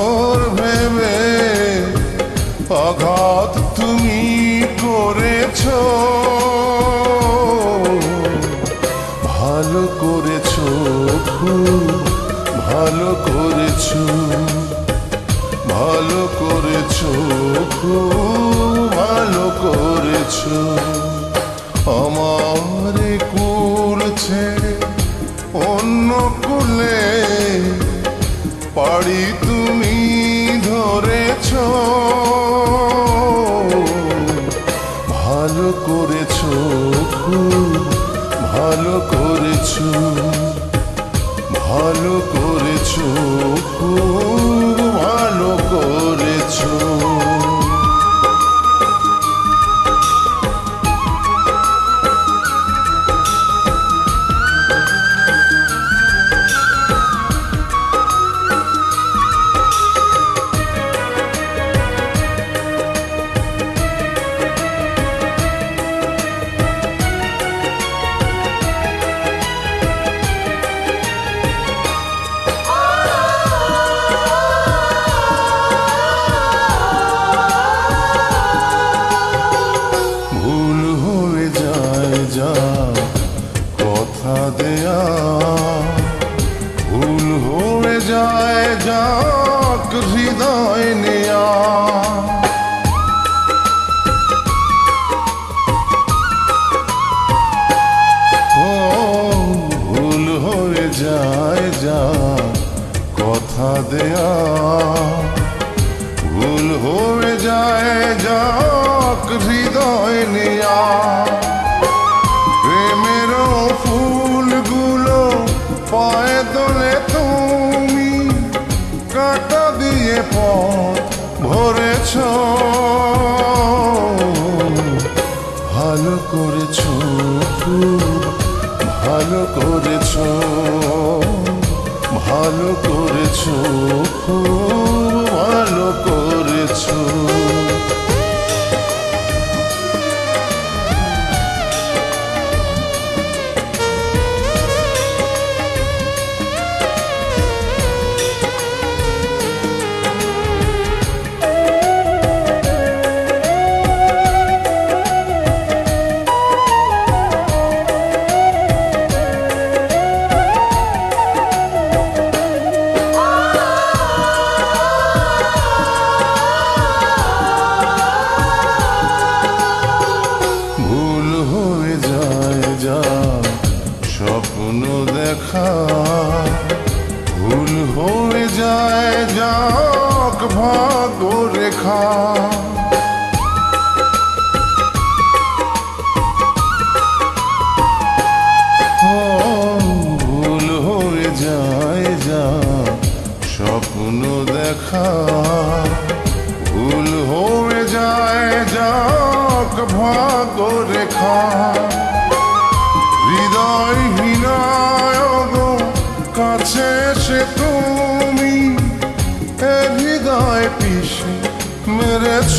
আদর ভেবে আঘাত তুমি করেছো, ভালো করেছো, খুব ভালো করেছো, ভালো করেছো, খুব ভালো করেছো। আমার কুল ছেড়ে অন্য কুলে পাড়ি তুমি ধরেছো, ভালো করেছো, খুব ভালো করেছো, ভালো করেছো, খুব ভালো করেছো। ভুল হয়ে যায় যা কথা দেয়া, ভুল হয়ে যায় যাক হৃদয় নেয়া। ও ভুল হয়ে যায় যা কথা দেয়া, ভুল হয়ে যায় যাক হৃদয় নেয়া। প্রেমের ফুলগুলো পায়ে তোলে তুমি কাঁটা দিয়ে পথ ভরেছ, ভালো করেছো, খুব ভালো করেছো, ভালো করেছো, খুব ভালো করেছো। ভুল হয়ে যায় যা স্বপ্ন দেখা, ভুল হয়ে যায় যাক ভাগ্য রেখা। ভুল হয়ে যায় যা স্বপ্ন দেখা, ভুল হয়ে যায় যাক ভাগ্য রেখা। হৃদয়হীনায় গো কাছে সে তুমি হৃদয় পিষে মেরেছ।